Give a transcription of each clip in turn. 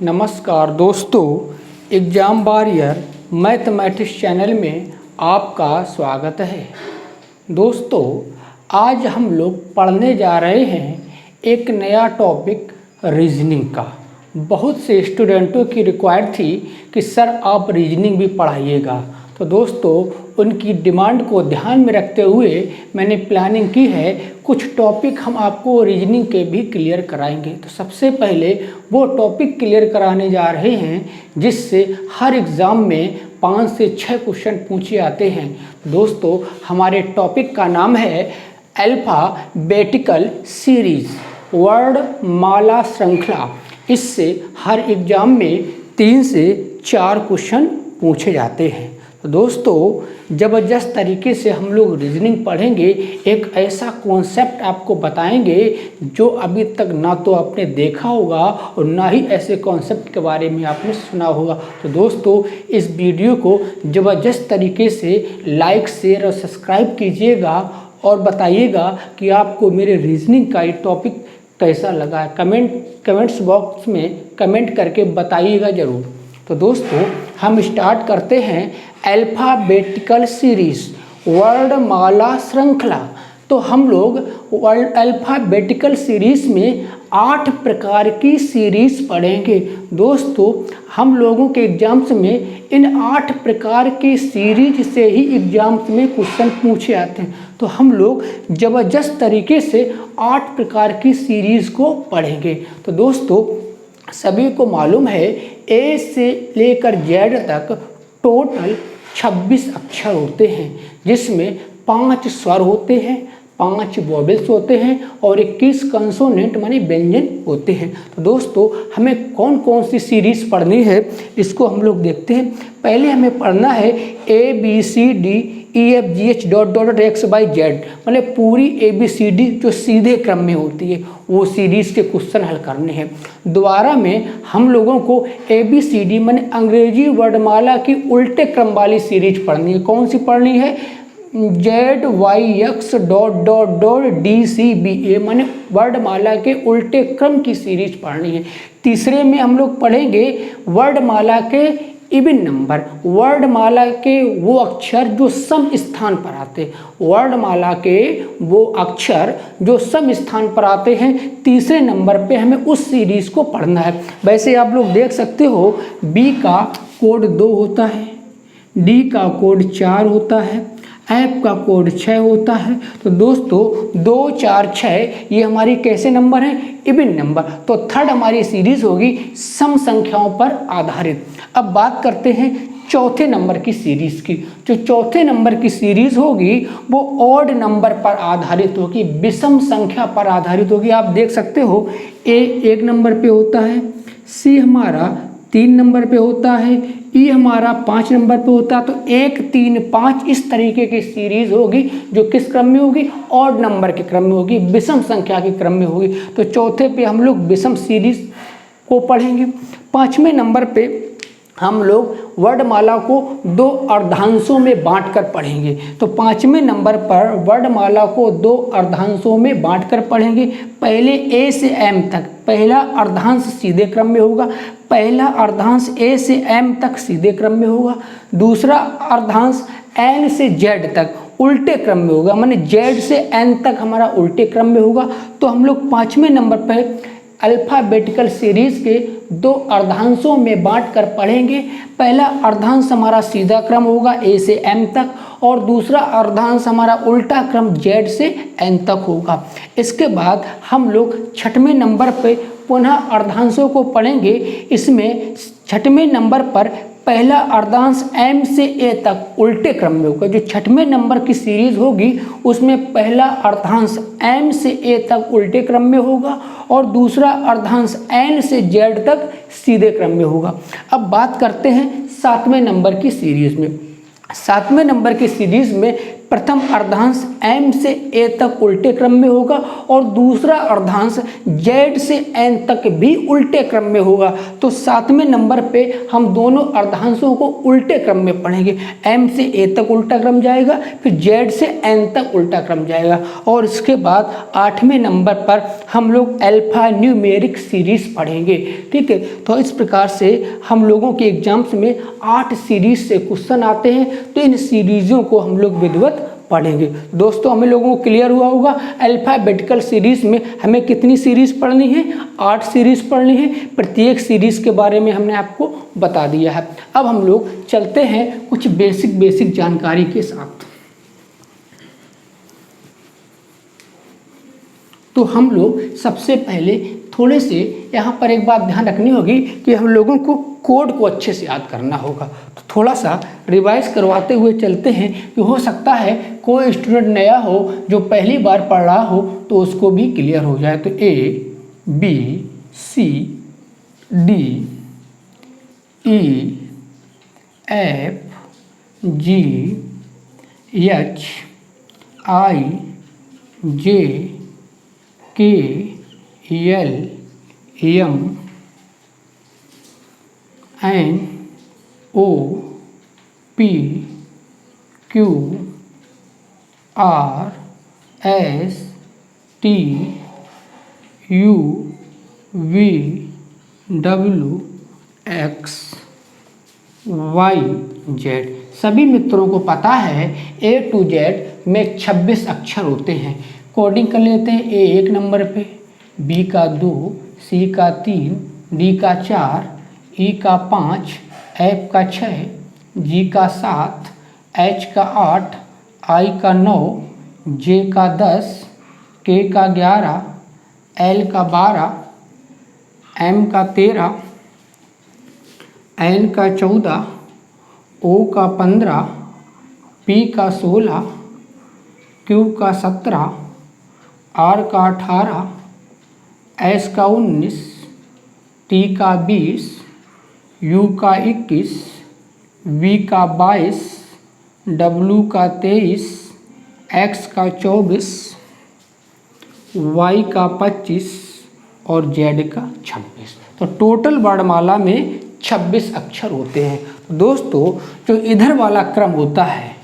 नमस्कार दोस्तों, exam warrior mathematics channel में आपका स्वागत है। दोस्तों, आज हम लोग पढ़ने जा रहे हैं एक नया टॉपिक रीजनिंग का। बहुत से स्टूडेंटों की रिक्वायर्ड थी कि सर आप रीजनिंग भी पढ़ाइएगा, तो दोस्तों उनकी डिमांड को ध्यान में रखते हुए मैंने प्लानिंग की है। कुछ टॉपिक हम आपको रीजनिंग के भी क्लियर कराएंगे। तो सबसे पहले वो टॉपिक क्लियर कराने जा रहे हैं जिससे हर एग्ज़ाम में 5 से 6 क्वेश्चन पूछे आते हैं। दोस्तों, हमारे टॉपिक का नाम है अल्फ़ाबेटिकल सीरीज़, वर्णमाला श्रृंखला। इससे हर एग्ज़ाम में 3 से 4 क्वेश्चन पूछे जाते हैं। तो दोस्तों, ज़बरदस्त तरीके से हम लोग रीजनिंग पढ़ेंगे। एक ऐसा कॉन्सेप्ट आपको बताएंगे जो अभी तक ना तो आपने देखा होगा और ना ही ऐसे कॉन्सेप्ट के बारे में आपने सुना होगा। तो दोस्तों, इस वीडियो को ज़बरदस्त तरीके से लाइक, शेयर और सब्सक्राइब कीजिएगा और बताइएगा कि आपको मेरे रीजनिंग का ये टॉपिक कैसा लगा है। कमेंट्स बॉक्स में कमेंट करके बताइएगा ज़रूर। तो दोस्तों, हम स्टार्ट करते हैं अल्फ़ाबेटिकल सीरीज़, वर्णमाला श्रृंखला। तो हम लोग अल्फ़ाबेटिकल सीरीज़ में 8 प्रकार की सीरीज़ पढ़ेंगे। दोस्तों, हम लोगों के एग्जाम्स में इन 8 प्रकार की सीरीज से ही एग्जाम्स में क्वेश्चन पूछे आते हैं। तो हम लोग ज़बरदस्त तरीके से 8 प्रकार की सीरीज़ को पढ़ेंगे। तो दोस्तों, सभी को मालूम है ए से लेकर जेड तक टोटल 26 अक्षर होते हैं, जिसमें 5 स्वर होते हैं, 5 वोवेल्स होते हैं और 21 कंसोनेंट माने व्यंजन होते हैं। तो दोस्तों, हमें कौन कौन सी सीरीज़ पढ़नी है इसको हम लोग देखते हैं। पहले हमें पढ़ना है ABCDEFGH डॉट डॉट XYZ, मतलब पूरी ABCD जो सीधे क्रम में होती है वो सीरीज़ के क्वेश्चन हल करने हैं। दोबारा में हम लोगों को ABCD माने अंग्रेजी वर्णमाला की उल्टे क्रम वाली सीरीज पढ़नी है। कौन सी पढ़नी है? ZYX dot dot dot DCBA माने वर्णमाला के उल्टे क्रम की सीरीज पढ़नी है। तीसरे में हम लोग पढ़ेंगे वर्णमाला के इवन नंबर, वर्णमाला के वो अक्षर जो सम स्थान पर आते हैं, वर्णमाला के वो अक्षर जो सम स्थान पर आते हैं। तीसरे नंबर पे हमें उस सीरीज़ को पढ़ना है। वैसे आप लोग देख सकते हो B का कोड 2 होता है, D का कोड 4 होता है, F का कोड 6 होता है। तो दोस्तों 2, 4, 6 ये हमारी कैसे नंबर हैं? Even number. तो थर्ड हमारी सीरीज़ होगी सम संख्याओं पर आधारित। अब बात करते हैं चौथे नंबर की सीरीज़ की। जो चौथे नंबर की सीरीज़ होगी वो ऑड नंबर पर आधारित होगी, विषम संख्या पर आधारित होगी। आप देख सकते हो A 1 नंबर पे होता है, C हमारा 3 नंबर पे होता है, E हमारा 5 नंबर पे होता है। तो 1, 3, 5 इस तरीके की सीरीज़ होगी जो किस क्रम में होगी? ऑड नंबर के क्रम में होगी, विषम संख्या के क्रम में होगी। तो चौथे पे हम लोग विषम सीरीज़ को पढ़ेंगे। 5वें नंबर पे हम लोग वर्णमाला को 2 अर्धांशों में बांटकर पढ़ेंगे। तो 5वें नंबर पर वर्णमाला को 2 अर्धांशों में बांटकर पढ़ेंगे। पहले A से M तक पहला अर्धांश सीधे क्रम में होगा, पहला अर्धांश A से M तक सीधे क्रम में होगा, दूसरा अर्धांश N से Z तक उल्टे क्रम में होगा, माने Z से N तक हमारा उल्टे क्रम में होगा। तो हम लोग 5वें नंबर पर अल्फ़ाबेटिकल सीरीज़ के 2 अर्धांशों में बांटकर पढ़ेंगे। पहला अर्धांश हमारा सीधा क्रम होगा A से M तक और दूसरा अर्धांश हमारा उल्टा क्रम Z से N तक होगा। इसके बाद हम लोग 6वें नंबर पे पुनः अर्धांशों को पढ़ेंगे। इसमें 6वें नंबर पर पहला अर्धांश M से A तक उल्टे क्रम में होगा। जो 6वें नंबर की सीरीज़ होगी उसमें पहला अर्धांश M से A तक उल्टे क्रम में होगा और दूसरा अर्धांश N से Z तक सीधे क्रम में होगा। अब बात करते हैं 7वें नंबर की सीरीज़ में। 7वें नंबर की सीरीज़ में प्रथम अर्धांश M से A तक उल्टे क्रम में होगा और दूसरा अर्धांश Z से N तक भी उल्टे क्रम में होगा। तो 7वें नंबर पे हम दोनों अर्धांशों को उल्टे क्रम में पढ़ेंगे। M से A तक उल्टा क्रम जाएगा, फिर Z से N तक उल्टा क्रम जाएगा। और इसके बाद 8वें नंबर पर हम लोग अल्फा न्यूमेरिक सीरीज पढ़ेंगे। ठीक है, तो इस प्रकार से हम लोगों के एग्जाम्स में 8 सीरीज से क्वेश्चन आते हैं, तो इन सीरीजों को हम लोग विधिवत पढ़ेंगे। दोस्तों हमें लोगों को क्लियर हुआ होगा अल्फाबेटिकल सीरीज में हमें कितनी सीरीज पढ़नी है, 8 सीरीज पढ़नी है। प्रत्येक सीरीज के बारे में हमने आपको बता दिया है। अब हम लोग चलते हैं कुछ बेसिक जानकारी के साथ। तो हम लोग सबसे पहले थोड़े से यहाँ पर एक बात ध्यान रखनी होगी कि हम लोगों को कोड को अच्छे से याद करना होगा। तो थोड़ा सा रिवाइज करवाते हुए चलते हैं कि हो सकता है कोई स्टूडेंट नया हो जो पहली बार पढ़ रहा हो तो उसको भी क्लियर हो जाए। तो A B C D E F G H I J K L M N O P Q R S T U V W X Y Z। सभी मित्रों को पता है A to Z में 26 अक्षर होते हैं। कोडिंग कर लेते हैं। A 1 नंबर पे, B का 2, C का 3, D का 4, E का 5, F का 6, G का 7, H का 8, I का 9, J का 10, K का 11, L का 12, M का 13, N का 14, O का 15, P का 16, Q का 17, R का 18, S का 19, T का 20, U का 21, V का 22, W का 23, X का 24, Y का 25 और Z का 26। तो टोटल वर्णमाला में 26 अक्षर होते हैं। तो दोस्तों जो इधर वाला क्रम होता है,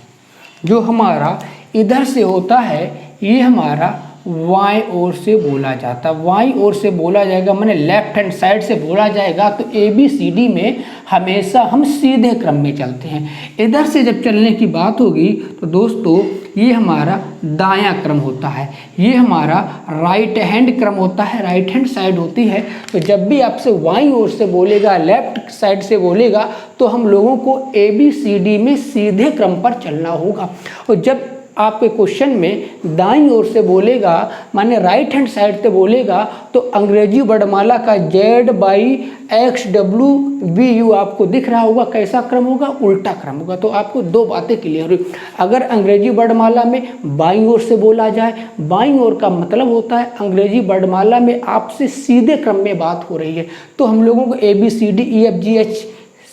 जो हमारा इधर से होता है, ये हमारा वाई ओर से बोला जाता है। वाई ओर से बोला जाएगा माने लेफ्ट हैंड साइड से बोला जाएगा। तो ABCD में हमेशा हम सीधे क्रम में चलते हैं। इधर से जब चलने की बात होगी तो दोस्तों ये हमारा दायां क्रम होता है, ये हमारा राइट हैंड क्रम होता है, राइट हैंड साइड होती है। तो जब भी आपसे वाई ओर से बोलेगा, लेफ्ट साइड से बोलेगा, तो हम लोगों को ABCD में सीधे क्रम पर चलना होगा। और जब आपके क्वेश्चन में दाईं ओर से बोलेगा माने राइट हैंड साइड से बोलेगा, तो अंग्रेजी वर्णमाला का ZYXWVU आपको दिख रहा होगा कैसा क्रम होगा, उल्टा क्रम होगा। तो आपको दो बातें क्लियर हुई। अगर अंग्रेजी वर्णमाला में बाईं ओर से बोला जाए, बाईं ओर का मतलब होता है अंग्रेजी वर्णमाला में आपसे सीधे क्रम में बात हो रही है, तो हम लोगों को ABCDEFGH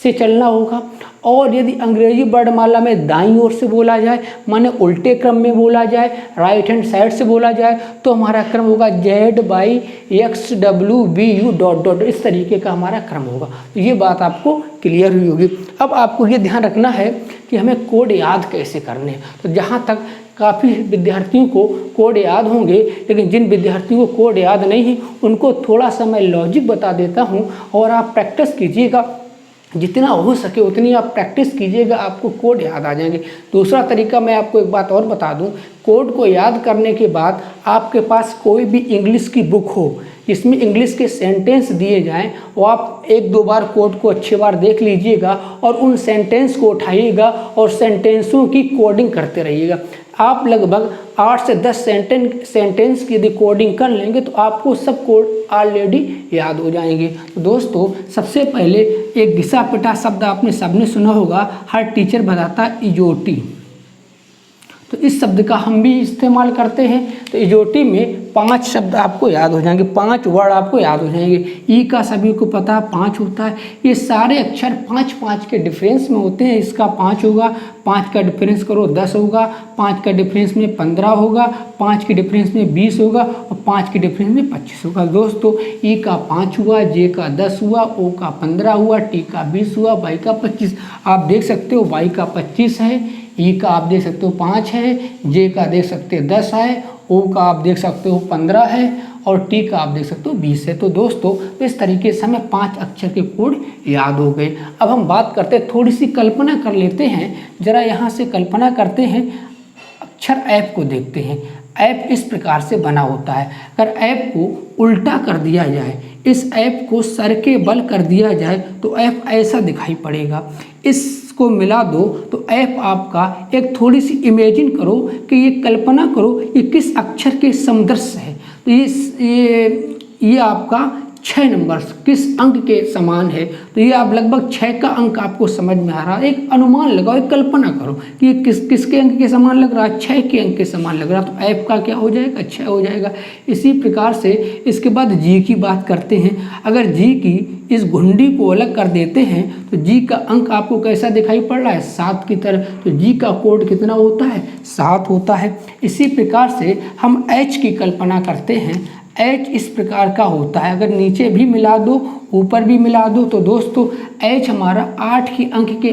से चलना होगा। और यदि अंग्रेजी वर्णमाला में दाईं ओर से बोला जाए माने उल्टे क्रम में बोला जाए, राइट हैंड साइड से बोला जाए, तो हमारा क्रम होगा ZYXWVU ... इस तरीके का हमारा क्रम होगा। तो ये बात आपको क्लियर हुई होगी। अब आपको ये ध्यान रखना है कि हमें कोड याद कैसे करने हैं। तो जहाँ तक काफ़ी विद्यार्थियों को कोड याद होंगे, लेकिन जिन विद्यार्थियों को कोड याद नहीं है उनको थोड़ा सा मैं लॉजिक बता देता हूँ और आप प्रैक्टिस कीजिएगा। जितना हो सके उतनी आप प्रैक्टिस कीजिएगा, आपको कोड याद आ जाएंगे। दूसरा तरीका मैं आपको एक बात और बता दूं, कोड को याद करने के बाद आपके पास कोई भी इंग्लिश की बुक हो जिसमें इंग्लिश के सेंटेंस दिए जाएं, वो आप एक दो बार कोड को अच्छी बार देख लीजिएगा और उन सेंटेंस को उठाइएगा और सेंटेंसों की कोडिंग करते रहिएगा। आप लगभग 8 से 10 सेंटेंस की यदि कोडिंग कर लेंगे तो आपको सब कोड ऑलरेडी याद हो जाएंगे। तो दोस्तों सबसे पहले एक घिसा पिटा शब्द आपने सबने सुना होगा, हर टीचर बताता इजोटी। तो तो इस शब्द का हम भी इस्तेमाल करते हैं। तो इजोटी में 5 शब्द आपको याद हो जाएंगे, 5 वर्ड आपको याद हो जाएंगे। ई का सभी को पता 5 होता है। ये सारे अक्षर 5-5 के डिफरेंस में होते हैं। इसका 5 होगा, 5 का डिफरेंस करो 10 होगा, 5 का डिफरेंस में 15 होगा, 5 के डिफरेंस में 20 होगा और 5 के डिफरेंस में 25 होगा। दोस्तों ई का 5 हुआ, जे का 10 हुआ, ओ का 15 हुआ, टी का 20 हुआ, वाई का 25। आप देख सकते हो वाई का 25 है, ई का आप देख सकते हो 5 है, जे का देख सकते हो 10 है, ओ का आप देख सकते हो 15 है और टी का आप देख सकते हो 20 है। तो दोस्तों इस तरीके से हमें 5 अक्षर के कोड याद हो गए। अब हम बात करते हैं, थोड़ी सी कल्पना कर लेते हैं। जरा यहाँ से कल्पना करते हैं, अक्षर ऐप को देखते हैं। ऐप इस प्रकार से बना होता है। अगर ऐप को उल्टा कर दिया जाए, इस ऐप को सर के बल कर दिया जाए तो ऐप ऐसा दिखाई पड़ेगा। इसको मिला दो तो ऐप आपका एक थोड़ी सी इमेजिन करो कि ये कल्पना करो ये किस अक्षर के समदृश्य है। तो ये आपका 6 नंबर किस अंक के समान है। तो ये आप लगभग 6 का अंक आपको समझ में आ रहा है। एक अनुमान लगाओ, एक कल्पना करो कि ये किसके अंक के समान लग रहा है, 6 के अंक के समान लग रहा है। तो ऐप का क्या हो जाएगा, 6 हो जाएगा। इसी प्रकार से इसके बाद जी की बात करते हैं। अगर जी की इस घुंडी को अलग कर देते हैं तो जी का अंक आपको कैसा दिखाई पड़ रहा है, 7 की तरह। तो जी का कोड कितना होता है, 7 होता है। इसी प्रकार से हम एच की कल्पना करते हैं। एच इस प्रकार का होता है। अगर नीचे भी मिला दो ऊपर भी मिला दो तो दोस्तों एच हमारा 8 के अंक के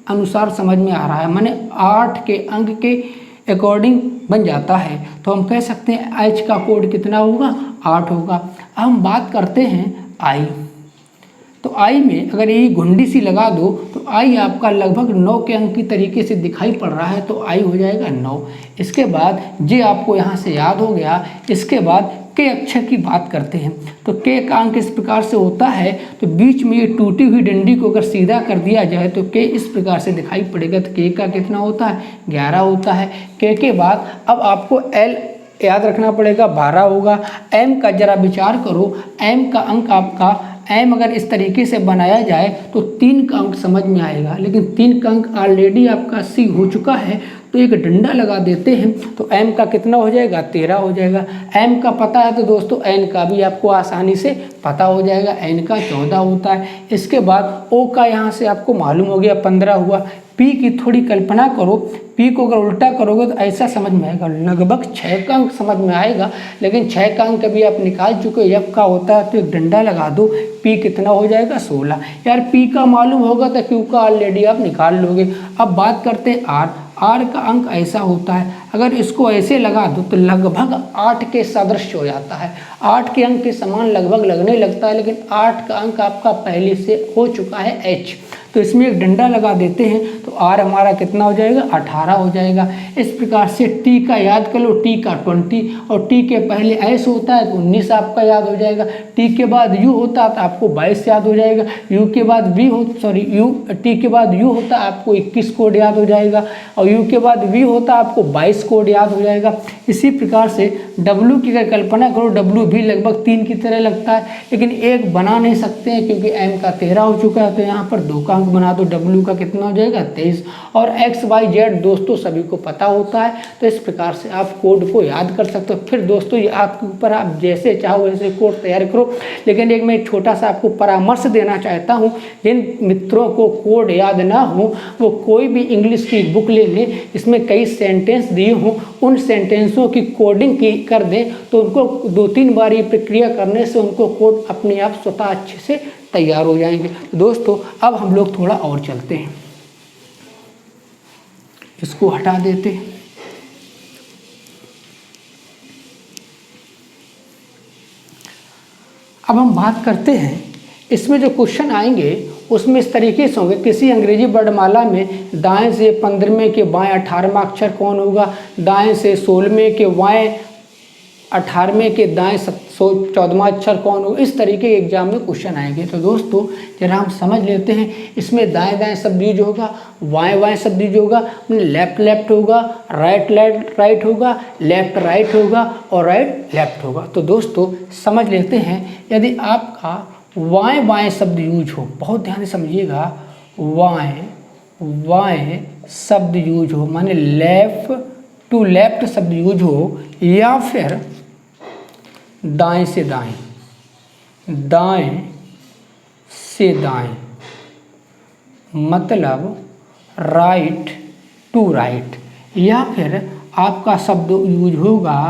अनुसार समझ में आ रहा है, माने 8 के अंक के अकॉर्डिंग बन जाता है। तो हम कह सकते हैं एच का कोड कितना होगा, 8 होगा। अब हम बात करते हैं आई। तो आई में अगर ये घुंडी सी लगा दो तो आई आपका लगभग 9 के अंक की तरीके से दिखाई पड़ रहा है। तो आई हो जाएगा 9। इसके बाद जे आपको यहाँ से याद हो गया। इसके बाद के अक्षर की बात करते हैं। तो के का अंक इस प्रकार से होता है। तो बीच में ये टूटी हुई डंडी को अगर सीधा कर दिया जाए तो के इस प्रकार से दिखाई पड़ेगा। तो के का कितना होता है, 11 होता है। के बाद अब आपको एल याद रखना पड़ेगा, 12 होगा। एम का जरा विचार करो, एम का अंक आपका एम अगर इस तरीके से बनाया जाए तो 3 का अंक समझ में आएगा, लेकिन 3 का अंक ऑलरेडी आपका सी हो चुका है। तो एक डंडा लगा देते हैं तो एम का कितना हो जाएगा, 13 हो जाएगा। एम का पता है तो दोस्तों एन का भी आपको आसानी से पता हो जाएगा, एन का 14 होता है। इसके बाद ओ का यहाँ से आपको मालूम हो गया 15 हुआ। पी की थोड़ी कल्पना करो, पी को अगर उल्टा करोगे तो ऐसा समझ में आएगा, लगभग 6 का अंक समझ में आएगा, लेकिन 6 का अंक अभी आप निकाल चुके हो, एफ का होता है। तो एक डंडा लगा दो, पी कितना हो जाएगा, 16। यार पी का मालूम होगा तो क्यू का ऑलरेडी आप निकाल लोगे। अब बात करते हैं आर। आर का अंक ऐसा होता है, अगर इसको ऐसे लगा दो तो लगभग 8 के सदृश हो जाता है, 8 के अंक के समान लगभग लगने लगता है, लेकिन 8 का अंक आपका पहले से हो चुका है एच। तो इसमें एक डंडा लगा देते हैं तो आर हमारा कितना हो जाएगा, 18 हो जाएगा। इस प्रकार से टी का याद कर लो, टी का 20 और टी के पहले एस होता है तो 19 आपका याद हो जाएगा। टी के बाद यू होता है तो आपको 22 याद हो जाएगा। यू के बाद वी हो टी के बाद यू होता है आपको 21 कोड याद हो जाएगा और यू के बाद वी होता है आपको 22 कोड याद हो जाएगा। इसी प्रकार से डब्ल्यू की अगर कल्पना करो, डब्ल्यू भी लगभग 3 की तरह लगता है, लेकिन एक बना नहीं सकते हैं क्योंकि एम का 13 हो चुका है। तो यहाँ पर 2 का बना दो, डब्ल्यू का कितना हो जाएगा, 23। और एक्स वाई जेड दोस्तों सभी को पता होता है। तो इस प्रकार से आप कोड को याद कर सकते हो। फिर दोस्तों ये आपके ऊपर, आप जैसे चाहो वैसे कोड तैयार करो, लेकिन एक मैं छोटा सा आपको परामर्श देना चाहता हूँ। जिन मित्रों को कोड याद ना हो वो कोई भी इंग्लिश की बुक ले लें, इसमें कई सेंटेंस दिए हों, उन सेंटेंसों की कोडिंग की कर दें तो उनको 2-3 बार ये प्रक्रिया करने से उनको कोड अपने आप स्वतः अच्छे से तैयार हो जाएंगे। तो दोस्तों अब हम लोग थोड़ा और चलते हैं, इसको हटा देते हैं। अब हम बात करते हैं, इसमें जो क्वेश्चन आएंगे उसमें इस तरीके से होंगे। किसी अंग्रेजी वर्णमाला में दाएं से 15वें के बाएं 18वां अक्षर कौन होगा, दाएं से 16वें के बाएं 18वें के दाएं 14वां अक्षर कौन होगा। इस तरीके के एग्जाम में क्वेश्चन आएंगे। तो दोस्तों जरा हम समझ लेते हैं, इसमें दाएं दाएं शब्द यूज होगा, बाएं बाएं शब्द यूज होगा, लेफ्ट लेफ्ट होगा, राइट राइट होगा, लेफ्ट राइट होगा और राइट लेफ्ट होगा। तो दोस्तों समझ लेते हैं, यदि आपका वाएं बाएं शब्द यूज हो, बहुत ध्यान से समझिएगा, वाएं बाएं शब्द यूज हो, माने लेफ्ट टू लेफ्ट शब्द यूज हो या फिर दाएं से दाएं, दाएं से दाएं मतलब राइट टू राइट, या फिर आपका शब्द यूज होगा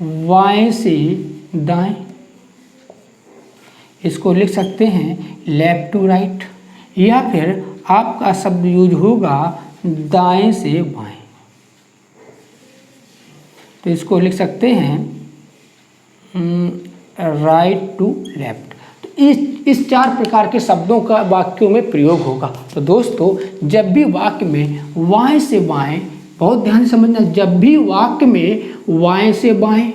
बाएं से दाएं, इसको लिख सकते हैं लेफ्ट टू राइट, या फिर आपका शब्द यूज होगा दाएं से बाएं, तो इसको लिख सकते हैं राइट टू लेफ्ट। तो इस 4 प्रकार के शब्दों का वाक्यों में प्रयोग होगा। तो दोस्तों जब भी वाक्य में बाएं से बाएं, बहुत ध्यान से समझना, जब भी वाक्य में बाएं से बाएं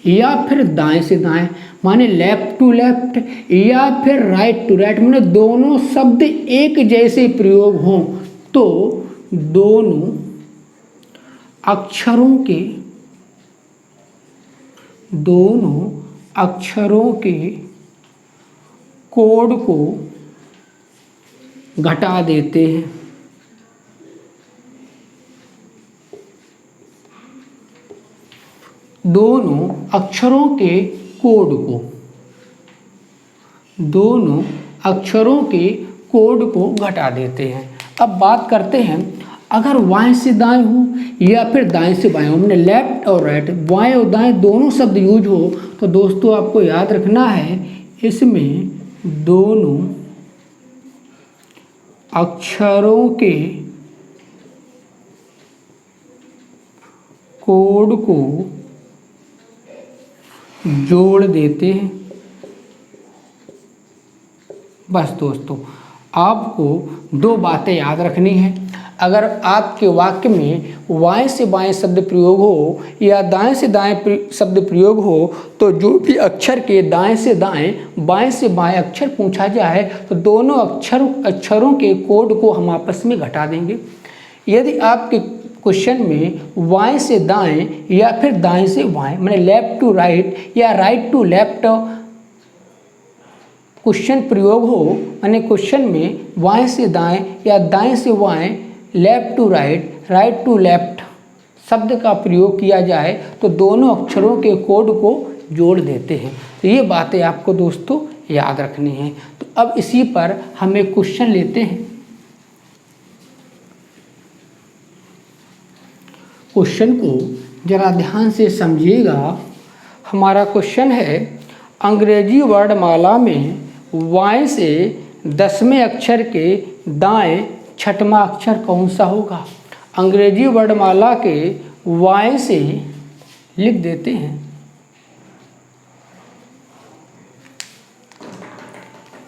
या फिर दाएं से दाएं माने लेफ्ट टू लेफ्ट या फिर राइट टू राइट माने दोनों शब्द एक जैसे प्रयोग हों, तो दोनों अक्षरों के कोड को घटा देते हैं। दोनों अक्षरों के कोड को घटा देते हैं। अब बात करते हैं, अगर बाएं से दाएं हो या फिर दाएं से बाएं हो, हमने लेफ्ट और राइट, बाएं और दाएं दोनों शब्द यूज हो, तो दोस्तों आपको याद रखना है इसमें दोनों अक्षरों के कोड को जोड़ देते हैं। बस दोस्तों आपको 2 बातें याद रखनी है। अगर आपके वाक्य में बाएं से बाएं शब्द प्रयोग हो या दाएं से दाएं शब्द प्रयोग हो, तो जो भी अक्षर के दाएं से दाएं बाएं से बाएं अक्षर पूछा जाए तो दोनों अक्षरों के कोड को हम आपस में घटा देंगे। यदि आपके क्वेश्चन में बाएं से दाएं या फिर दाएं से बाएं माने लेफ्ट टू राइट या राइट टू लेफ्ट क्वेश्चन प्रयोग हो, माने क्वेश्चन में बाएं से दाएं या दाएं से बाएं left to right right to left शब्द का प्रयोग किया जाए, तो दोनों अक्षरों के कोड को जोड़ देते हैं। तो ये बातें आपको दोस्तों याद रखनी है। तो अब इसी पर हम एक क्वेश्चन लेते हैं। क्वेश्चन को जरा ध्यान से समझिएगा। हमारा क्वेश्चन है, अंग्रेजी वर्णमाला में बाएं से 10वें अक्षर के दाएं छठवां अक्षर कौन सा होगा? अंग्रेजी वर्णमाला के बाएं से लिख देते हैं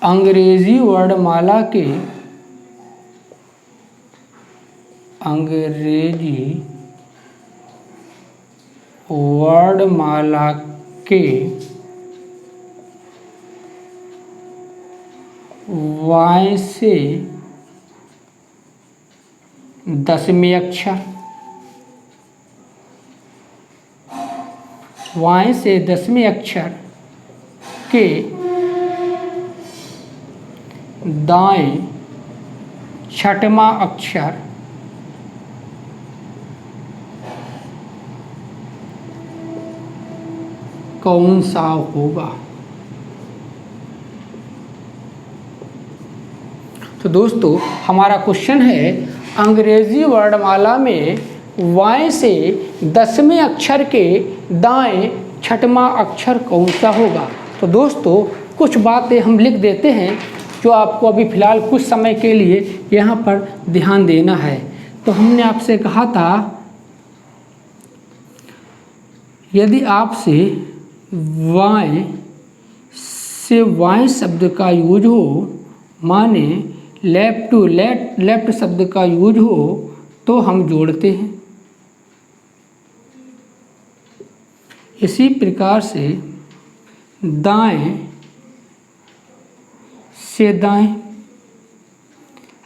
अंग्रेजी वर्णमाला के बाएं से 10वें अक्षर, बाएं से 10वें अक्षर के दाएं छठवां अक्षर कौन सा होगा? तो दोस्तों हमारा क्वेश्चन है, अंग्रेजी वर्णमाला में बाएं से 10वें अक्षर के दाएं छठवां अक्षर कौन सा होगा? तो दोस्तों कुछ बातें हम लिख देते हैं जो आपको अभी फ़िलहाल कुछ समय के लिए यहाँ पर ध्यान देना है। तो हमने आपसे कहा था, यदि आपसे बाएं से बाएं शब्द का यूज हो, माने लेफ्ट टू लेफ्ट शब्द का यूज हो, तो हम जोड़ते हैं। इसी प्रकार से दाएं से दाएं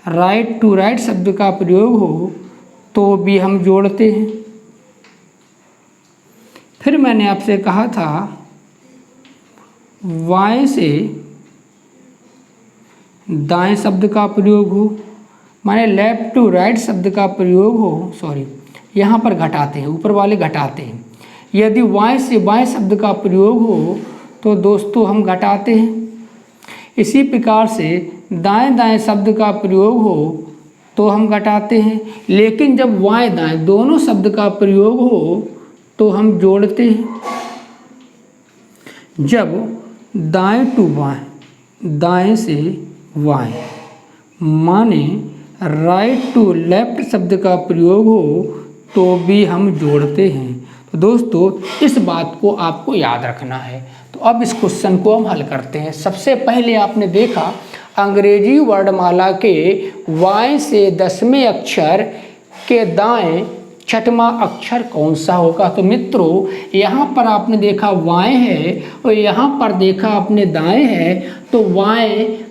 राइट टू राइट शब्द का प्रयोग हो तो भी हम जोड़ते हैं। फिर मैंने आपसे कहा था, बाएं से दाएं शब्द का प्रयोग हो, माने लेफ्ट टू राइट शब्द का प्रयोग हो, यहाँ पर घटाते हैं, ऊपर वाले घटाते हैं। यदि वाय से बाएं शब्द का प्रयोग हो तो दोस्तों हम घटाते हैं। इसी प्रकार से दाएं दाएं शब्द का प्रयोग हो तो हम घटाते हैं। लेकिन जब वाएं दाएं दोनों शब्द का प्रयोग हो तो हम जोड़ते हैं। जब दाएं टू बाएं, दाएं से बाएं माने राइट टू लेफ्ट शब्द का प्रयोग हो तो भी हम जोड़ते हैं। तो दोस्तों इस बात को आपको याद रखना है। तो अब इस क्वेश्चन को हम हल करते हैं। सबसे पहले आपने देखा अंग्रेजी वर्णमाला के वाय से 10वें अक्षर के दाएं छठवां अक्षर कौन सा होगा। तो मित्रों यहाँ पर आपने देखा वाय है और यहाँ पर देखा आपने दाएं है। तो वाय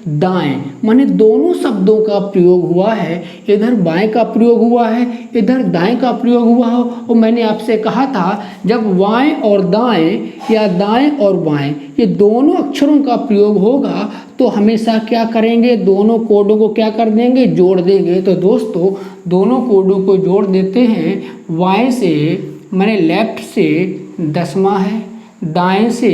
दाएं माने दोनों शब्दों का प्रयोग हुआ है। इधर बाएं का प्रयोग हुआ है, इधर दाएं का प्रयोग हुआ हो। और मैंने आपसे कहा था जब वाएं और दाएं या दाएं और बाएं ये दोनों अक्षरों का प्रयोग होगा तो हमेशा क्या करेंगे, दोनों कोडों को क्या कर देंगे, जोड़ देंगे। तो दोस्तों दोनों कोडों को जोड़ देते हैं। वाय से मैंने लेफ्ट से 10वां है, दाएं से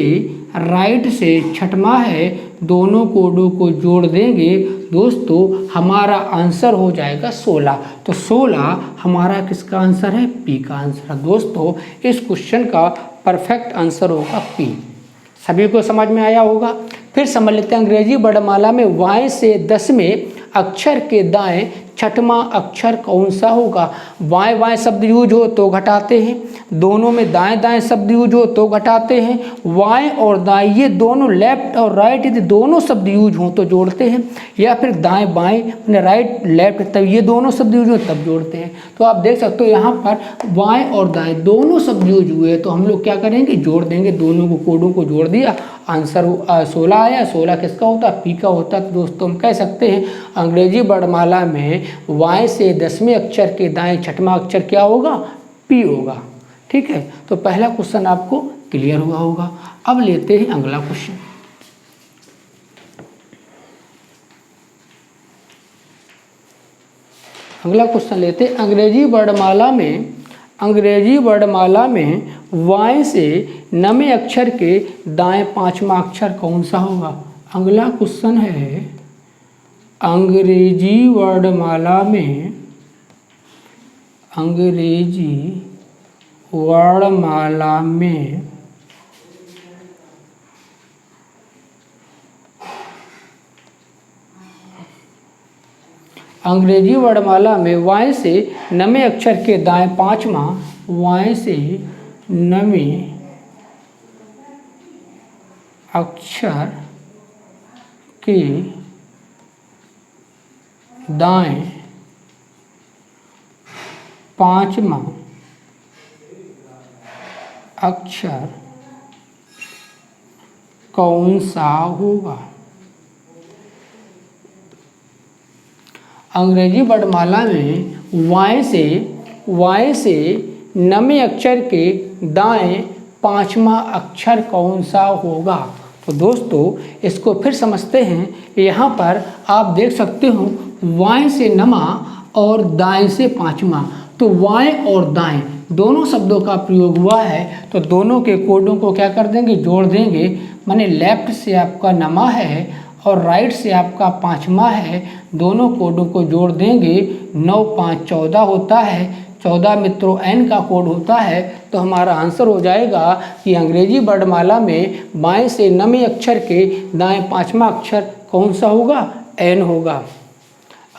राइट से 6वां है। दोनों कोडों को जोड़ देंगे दोस्तों, हमारा आंसर हो जाएगा 16। तो 16 हमारा किसका आंसर है, पी का आंसर है। दोस्तों इस क्वेश्चन का परफेक्ट आंसर होगा पी। सभी को समझ में आया होगा। फिर समझ लेते हैं अंग्रेजी वर्णमाला में वाय से 10वें अक्षर के दाएं 6वां अक्षर कौन सा होगा। वाय वाय शब्द यूज हो तो घटाते हैं, दोनों में दाएं दाएं शब्द यूज हो तो घटाते हैं। वाय और दाएं ये दोनों लेफ्ट और राइट यदि दोनों शब्द यूज हो तो जोड़ते हैं, या फिर दाएं बाएं राइट लेफ्ट तब ये दोनों शब्द यूज हो तब जोड़ते हैं। तो आप देख सकते हो यहाँ पर वाय और दाएं दोनों शब्द यूज हुए तो हम लोग क्या करेंगे, जोड़ देंगे। दोनों को कोडों को जोड़ दिया, आंसर 16 आया। 16 किसका होता है, पी का होता है। तो दोस्तों हम कह सकते हैं अंग्रेजी वर्णमाला में वाय से 10वें अक्षर के दाएं 6वां अक्षर क्या होगा, पी होगा। ठीक है, तो पहला क्वेश्चन आपको क्लियर हुआ होगा। अब लेते हैं अगला क्वेश्चन। अगला क्वेश्चन लेते हैं अंग्रेजी वर्णमाला में वाय से 9वें अक्षर के दाएं 5वां अक्षर कौन सा होगा। अगला क्वेश्चन है अंग्रेजी वर्णमाला में वाय से 9वें अक्षर के दाएं 5वां, वाय से 9वें अक्षर के दाएं 5वां अक्षर कौन सा होगा। अंग्रेजी वर्णमाला में वाय से 9वें अक्षर के दाएं 5वां अक्षर कौन सा होगा। तो दोस्तों इसको फिर समझते हैं। यहाँ पर आप देख सकते हो वाय से 9वां और दाएं से 5वां, तो वाय और दाएं दोनों शब्दों का प्रयोग हुआ है। तो दोनों के कोडों को क्या कर देंगे, जोड़ देंगे। माने लेफ्ट से आपका 9वां है और राइट से आपका 5वां है। दोनों कोडों को जोड़ देंगे, 9 5 14 होता है। 14 मित्रों एन का कोड होता है। तो हमारा आंसर हो जाएगा कि अंग्रेजी वर्णमाला में बाएं से 9वें अक्षर के दाएं 5वां अक्षर कौन सा होगा, एन होगा।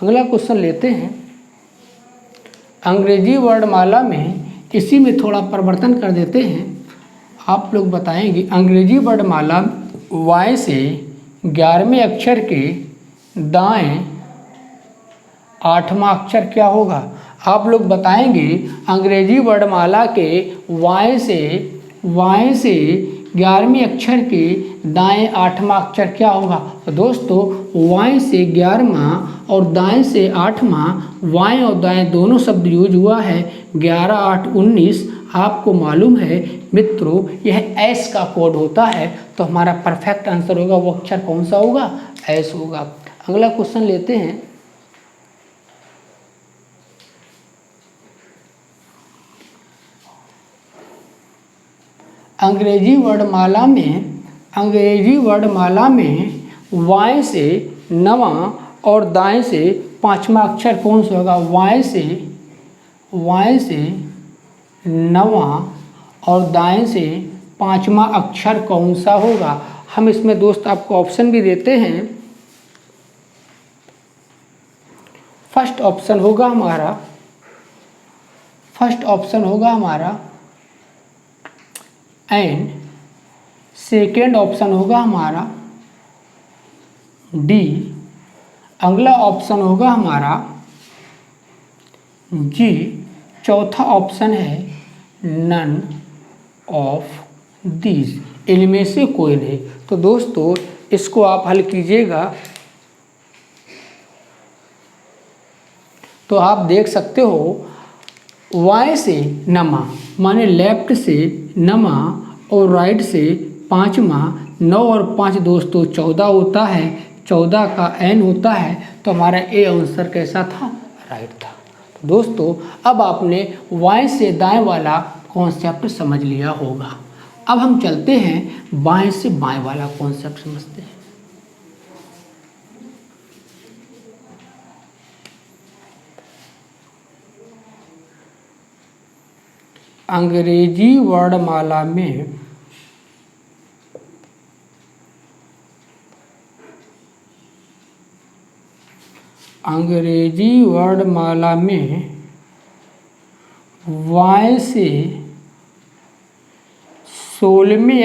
अगला क्वेश्चन लेते हैं। अंग्रेजी वर्णमाला में इसी में थोड़ा परिवर्तन कर देते हैं। आप लोग बताएंगे अंग्रेजी वर्णमाला वाय से 11वें अक्षर के दाएं 8वां अक्षर क्या होगा। आप लोग बताएंगे अंग्रेजी वर्णमाला के वाय से 11वें अक्षर के दाएं 8वां अक्षर क्या होगा। तो दोस्तों वाय से 11वां और दाएं से 8वां, वाय और दाएं दोनों शब्द यूज हुआ है। 11 8 19 आपको मालूम है मित्रों यह एस का कोड होता है। तो हमारा परफेक्ट आंसर होगा वो अक्षर कौन सा होगा, एस होगा। अगला क्वेश्चन लेते हैं। अंग्रेजी वर्णमाला में वाय से नवां और दाएं से पांचवा अक्षर कौन सा होगा? वाय से नवां और दाएं से पांचवा अक्षर कौन सा होगा? हम इसमें दोस्त आपको ऑप्शन भी देते हैं। फर्स्ट ऑप्शन होगा हमारा एंड, सेकेंड ऑप्शन होगा हमारा डी, अगला ऑप्शन होगा हमारा जी, चौथा ऑप्शन है नन ऑफ दीज, इनमें से कोई नहीं। तो दोस्तों इसको आप हल कीजिएगा तो आप देख सकते हो वाय से नमा माने लेफ्ट से नमा और राइट से पाँचवा, 9 और 5 दोस्तों 14 होता है, 14 का n होता है, तो हमारा ए आंसर कैसा था? राइट था। तो दोस्तों अब आपने वाय से दाएं वाला कॉन्सेप्ट समझ लिया होगा। अब हम चलते हैं बाएं से बाएं वाला कॉन्सेप्ट समझते हैं। अंग्रेजी वर्णमाला में वाय से 16वें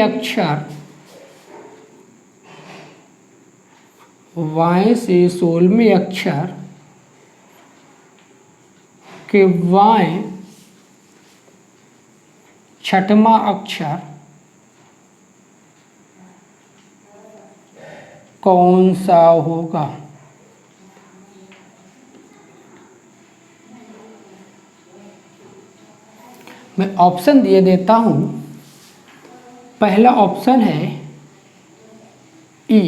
अक्षर, के वाय छठवां अक्षर कौन सा होगा? मैं ऑप्शन दिए देता हूं। पहला ऑप्शन है ई,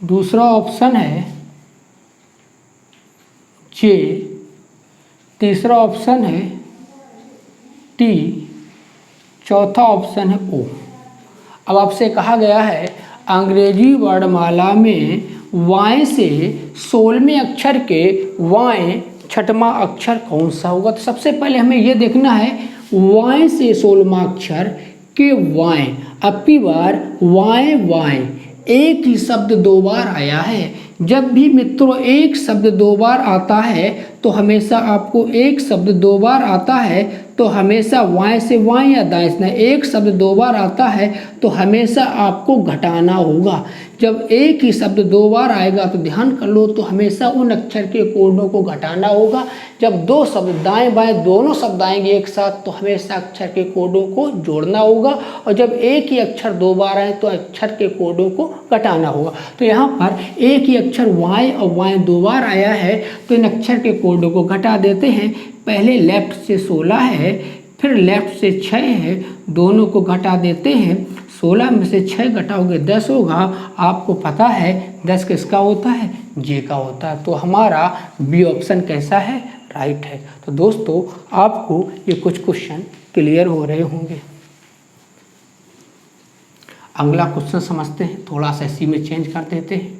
दूसरा ऑप्शन है जे, तीसरा ऑप्शन है टी, चौथा ऑप्शन है ओ। अब आपसे कहा गया है अंग्रेजी वर्णमाला में वाय से 16वें अक्षर के वाय छठवां अक्षर कौन सा होगा? तो सबसे पहले हमें यह देखना है वाय से 16वां अक्षर के वाय। अब की बार वाय एक ही शब्द 2 बार आया है। जब भी मित्रों एक शब्द 2 बार आता है तो हमेशा आपको एक शब्द 2 बार आता है तो हमेशा वाय से वाय या दाएं से दाएं, एक शब्द 2 बार आता है तो हमेशा आपको घटाना होगा। जब एक ही शब्द 2 बार आएगा तो ध्यान कर लो, तो हमेशा उन अक्षर के कोडों को घटाना होगा। जब 2 शब्द दाएं बाएं दोनों शब्द आएंगे एक साथ तो हमेशा अक्षर के कोडों को जोड़ना होगा, और जब एक ही अक्षर 2 बार आए तो अक्षर के कोडों को घटाना होगा। तो यहाँ पर एक ही अक्षर वाय और वाय 2 बार आया है तो इन अक्षर के कोडों को घटा देते हैं। पहले लेफ्ट से 16 है, फिर लेफ्ट से 6 है, दोनों को घटा देते हैं। 16 में से 6 घटाओगे 10 होगा। आपको पता है 10 किसका होता है? जे का होता है। तो हमारा बी ऑप्शन कैसा है? राइट है। तो दोस्तों आपको ये कुछ क्वेश्चन क्लियर हो रहे होंगे। अगला क्वेश्चन समझते हैं, थोड़ा सा इसी में चेंज कर देते हैं।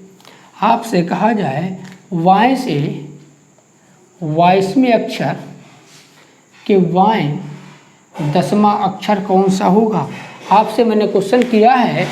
आपसे कहा जाए वाय से 22वें अक्षर के वाय 10वां अक्षर कौन सा होगा? आपसे मैंने क्वेश्चन किया है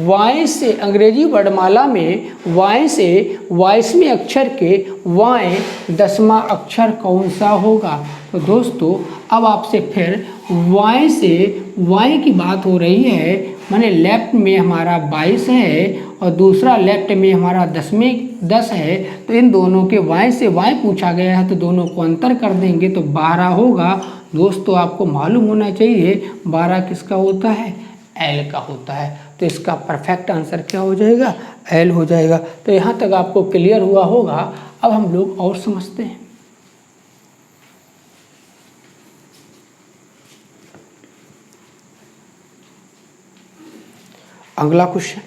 वाय से अंग्रेजी वर्णमाला में वाय से 22वें अक्षर के वाय 10वां अक्षर कौन सा होगा? तो दोस्तों अब आपसे फिर वाय से वाय की बात हो रही है, माने लेफ्ट में हमारा 22 है और दूसरा लेफ्ट में हमारा 10 है, तो इन दोनों के वाय से वाय पूछा गया है तो दोनों को अंतर कर देंगे तो 12 होगा। दोस्तों आपको मालूम होना चाहिए 12 किसका होता है? एल का होता है। तो इसका परफेक्ट आंसर क्या हो जाएगा? एल हो जाएगा। तो यहाँ तक आपको क्लियर हुआ होगा। अब हम लोग और समझते हैं। अगला क्वेश्चन,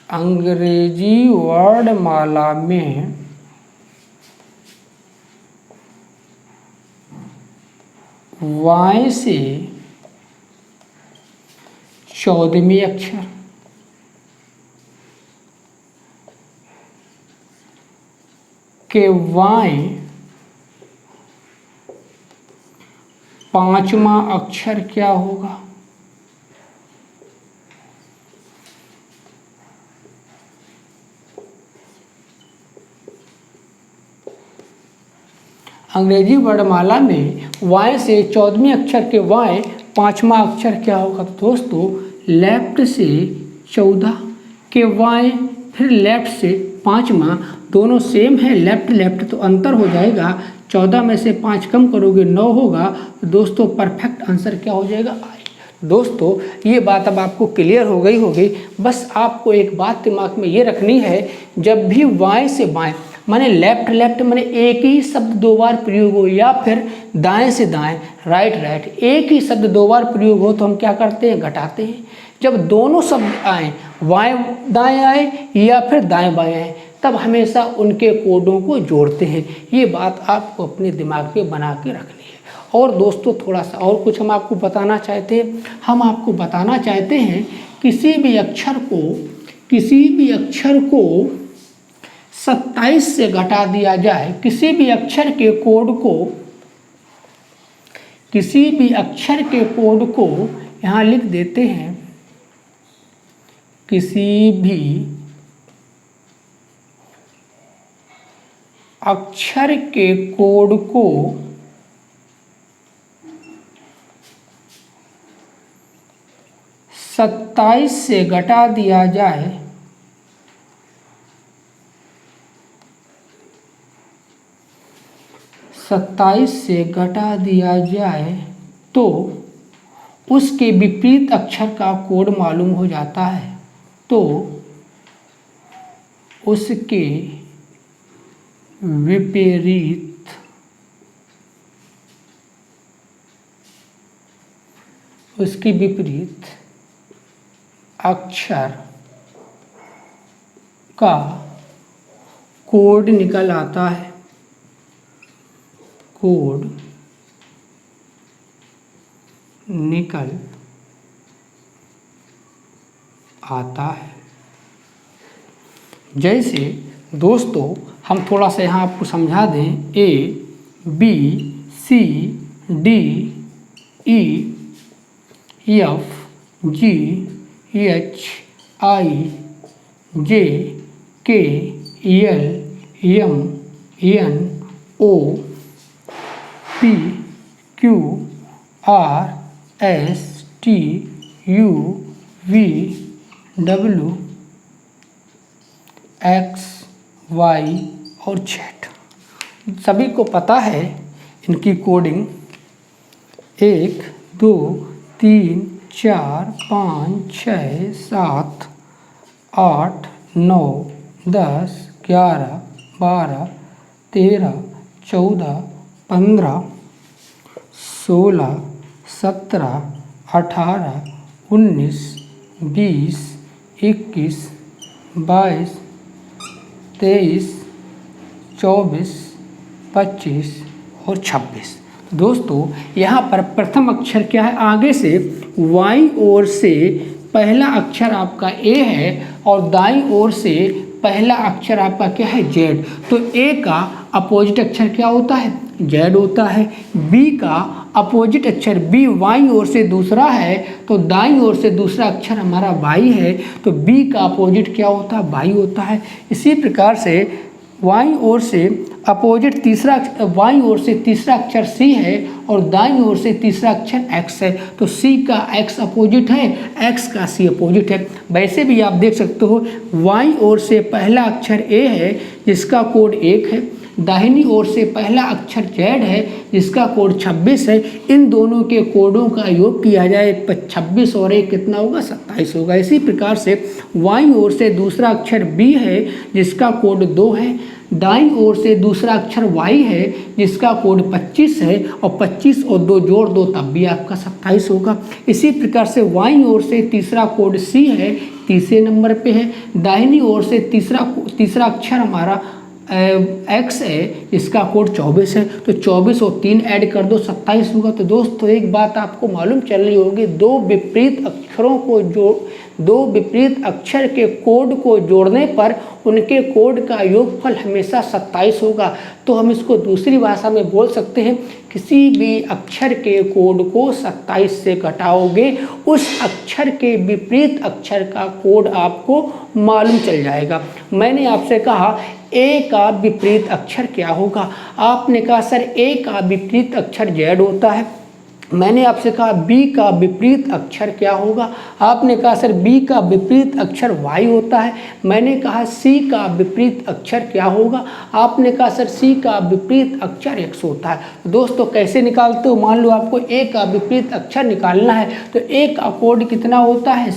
अंग्रेजी वर्णमाला में Y से 14वें अक्षर, के Y 5वां अक्षर क्या होगा? अंग्रेजी वर्णमाला में Y से 14वें अक्षर के Y 5वां अक्षर क्या होगा? तो दोस्तों लेफ्ट से 14 के Y, फिर लेफ्ट से 5वां, दोनों सेम है, लेफ्ट लेफ्ट तो अंतर हो जाएगा। 14 में से 5 कम करोगे 9 होगा। तो दोस्तों परफेक्ट आंसर क्या हो जाएगा? आई। दोस्तों ये बात अब आपको क्लियर हो गई होगी। बस आपको एक बात दिमाग में ये रखनी है, जब भी Y से बाएं माने लेफ्ट लेफ्ट माने एक ही शब्द 2 बार प्रयोग हो, या फिर दाएं से दाएं राइट राइट एक ही शब्द 2 बार प्रयोग हो, तो हम क्या करते हैं? घटाते हैं। जब दोनों शब्द आए, बाएं दाएं आए या फिर दाएं बाएं आए, तब हमेशा उनके कोडों को जोड़ते हैं। ये बात आपको अपने दिमाग में बना के रखनी है। और दोस्तों थोड़ा सा और कुछ हम आपको बताना चाहते हैं। हम आपको बताना चाहते हैं किसी भी अक्षर को 27 से घटा दिया जाए, किसी भी अक्षर के कोड को यहाँ लिख देते हैं। किसी भी अक्षर के कोड को 27 से घटा दिया जाए, तो उसके विपरीत अक्षर का कोड मालूम हो जाता है। तो उसके विपरीत अक्षर का कोड निकल आता है। जैसे दोस्तों हम थोड़ा सा यहाँ आपको समझा दें। A B C D E F G H I J K L M N O P Q R S T U V W X Y और Z। सभी को पता है इनकी कोडिंग 1 2 3 4 5 6 7 8 9 10 11 12 13 14 15 16 17 18 19 20 21 22 23 24 25 और 26। दोस्तों यहाँ पर प्रथम अक्षर क्या है? आगे से वाई ओर से पहला अक्षर आपका ए है और दाईं ओर से पहला अक्षर आपका क्या है? जेड। तो ए का अपोजिट अक्षर क्या होता है? जेड होता है। बी का अपोजिट अक्षर बी वाई ओर से दूसरा है, तो दाईं ओर से दूसरा अक्षर हमारा वाई है, तो बी का अपोजिट क्या होता है? वाई होता है। इसी प्रकार से वाई ओर से अपोजिट वाई ओर से तीसरा अक्षर सी है और दाईं ओर से तीसरा अक्षर एक्स है, तो सी का एक्स अपोजिट है, एक्स का सी अपोजिट है। वैसे भी आप देख सकते हो वाई ओर से पहला अक्षर ए है जिसका कोड 1 है, दाहिनी ओर से पहला अक्षर जेड है जिसका कोड 26 है। इन दोनों के कोडों का योग किया जाए 26 और 1 कितना होगा? 27 होगा। इसी प्रकार से वाई ओर से दूसरा अक्षर बी है जिसका कोड 2 है, दाईं ओर से दूसरा अक्षर वाई है जिसका कोड 25 है, और 25 और 2 जोड़ दो तब भी आपका 27 होगा। इसी प्रकार से वाई ओर से तीसरा कोड सी है, तीसरे नंबर पे है। दाहिनी ओर से तीसरा अक्षर हमारा x है इसका कोड 24 है, तो 24 और 3 ऐड कर दो 27 होगा। तो दोस्तों एक बात आपको मालूम चल रही होगी, दो विपरीत अक्षर के कोड को जोड़ने पर उनके कोड का योगफल हमेशा 27 होगा। तो हम इसको दूसरी भाषा में बोल सकते हैं, किसी भी अक्षर के कोड को 27 से घटाओगे उस अक्षर के विपरीत अक्षर का कोड आपको मालूम चल जाएगा। मैंने आपसे कहा ए का विपरीत अक्षर क्या होगा, आपने कहा सर ए का विपरीत अक्षर जेड होता है। मैंने आपसे कहा बी का विपरीत अक्षर क्या होगा, आपने कहा सर बी का विपरीत अक्षर वाई होता है। मैंने कहा सी का विपरीत अक्षर क्या होगा, आपने कहा सर सी का विपरीत अक्षर एक्स होता है। दोस्तों कैसे निकालते हो, मान लो आपको ए का विपरीत अक्षर निकालना है, तो ए का कोड कितना होता है,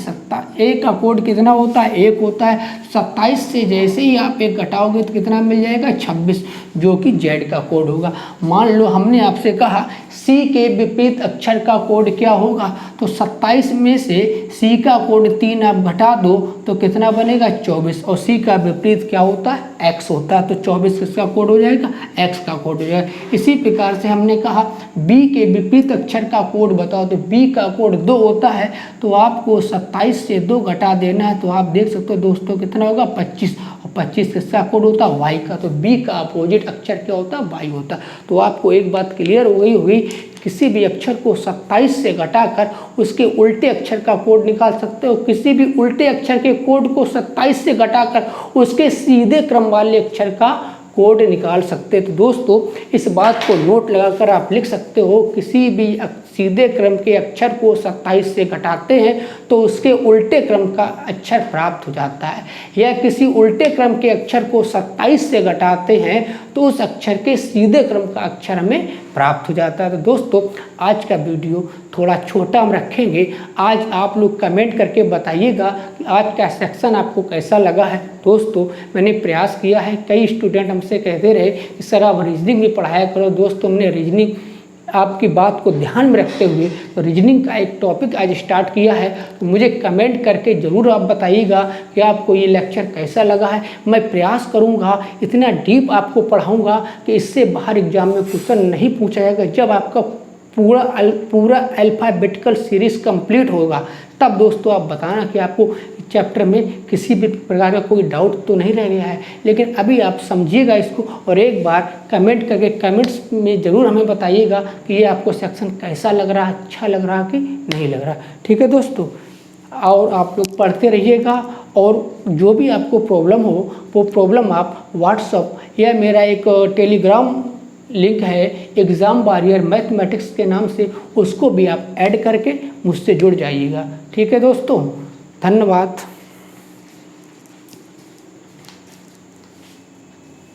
ए का कोड कितना होता है, 1 होता है। 27 से जैसे ही आप 1 घटाओगे तो कितना मिल जाएगा, 26, जो कि जेड का कोड होगा। मान लो हमने आपसे कहा सी के विपरीत अक्षर का कोड क्या होगा, तो 27 में से सी का कोड 3 आप घटा दो तो कितना बनेगा, 24, और सी का विपरीत क्या होता है, एक्स होता है। तो 24 किसका कोड हो जाएगा, एक्स का कोड हो जाएगा। इसी प्रकार से हमने कहा बी के विपरीत अक्षर का कोड बताओ, तो बी का कोड 2 होता है, तो आपको 27 से 2 घटा देना है। तो आप देख सकते हो दोस्तों कितना होगा, 25, और 25 किसका कोड होता है, वाई का। तो बी का अपोजिट अक्षर क्या होता है, वाई होता है। तो आपको एक बात क्लियर हो गई होगी, किसी भी अक्षर को 27 से घटाकर उसके उल्टे अक्षर का कोड निकाल सकते हो, किसी भी उल्टे अक्षर के कोड को 27 से घटाकर उसके सीधे क्रम वाले अक्षर का कोड निकाल सकते हैं। तो दोस्तों इस बात को नोट लगाकर आप लिख सकते हो, किसी भी सीधे क्रम के अक्षर को 27 से घटाते हैं तो उसके उल्टे क्रम का अक्षर प्राप्त हो जाता है, या किसी उल्टे क्रम के अक्षर को 27 से घटाते हैं तो उस अक्षर के सीधे क्रम का अक्षर हमें प्राप्त हो जाता है। तो दोस्तों आज का वीडियो थोड़ा छोटा हम रखेंगे। आज आप लोग कमेंट करके बताइएगा कि आज का सेक्शन आपको कैसा लगा है। दोस्तों मैंने प्रयास किया है, कई स्टूडेंट हमसे कहते रहे कि सर आप रीजनिंग भी पढ़ाया करो। दोस्तों हमने रीजनिंग आपकी बात को ध्यान में रखते हुए तो रीजनिंग का एक टॉपिक आज स्टार्ट किया है। तो मुझे कमेंट करके ज़रूर आप बताइएगा कि आपको ये लेक्चर कैसा लगा है। मैं प्रयास करूँगा इतना डीप आपको पढ़ाऊँगा कि इससे बाहर एग्जाम में क्वेश्चन नहीं पूछा जाएगा। जब आपका पूरा अल्फ़ाबेटिकल सीरीज़ कंप्लीट होगा तब दोस्तों आप बताना कि आपको चैप्टर में किसी भी प्रकार का कोई डाउट तो नहीं रह गया है। लेकिन अभी आप समझिएगा इसको, और एक बार कमेंट करके कमेंट्स में ज़रूर हमें बताइएगा कि ये आपको सेक्शन कैसा लग रहा है, अच्छा लग रहा कि नहीं लग रहा। ठीक है दोस्तों, और आप लोग पढ़ते रहिएगा, और जो भी आपको प्रॉब्लम हो वो प्रॉब्लम आप व्हाट्सअप या मेरा एक टेलीग्राम लिंक है एग्ज़ाम वॉरियर मैथमेटिक्स के नाम से, उसको भी आप ऐड करके मुझसे जुड़ जाइएगा। ठीक है दोस्तों, धन्यवाद।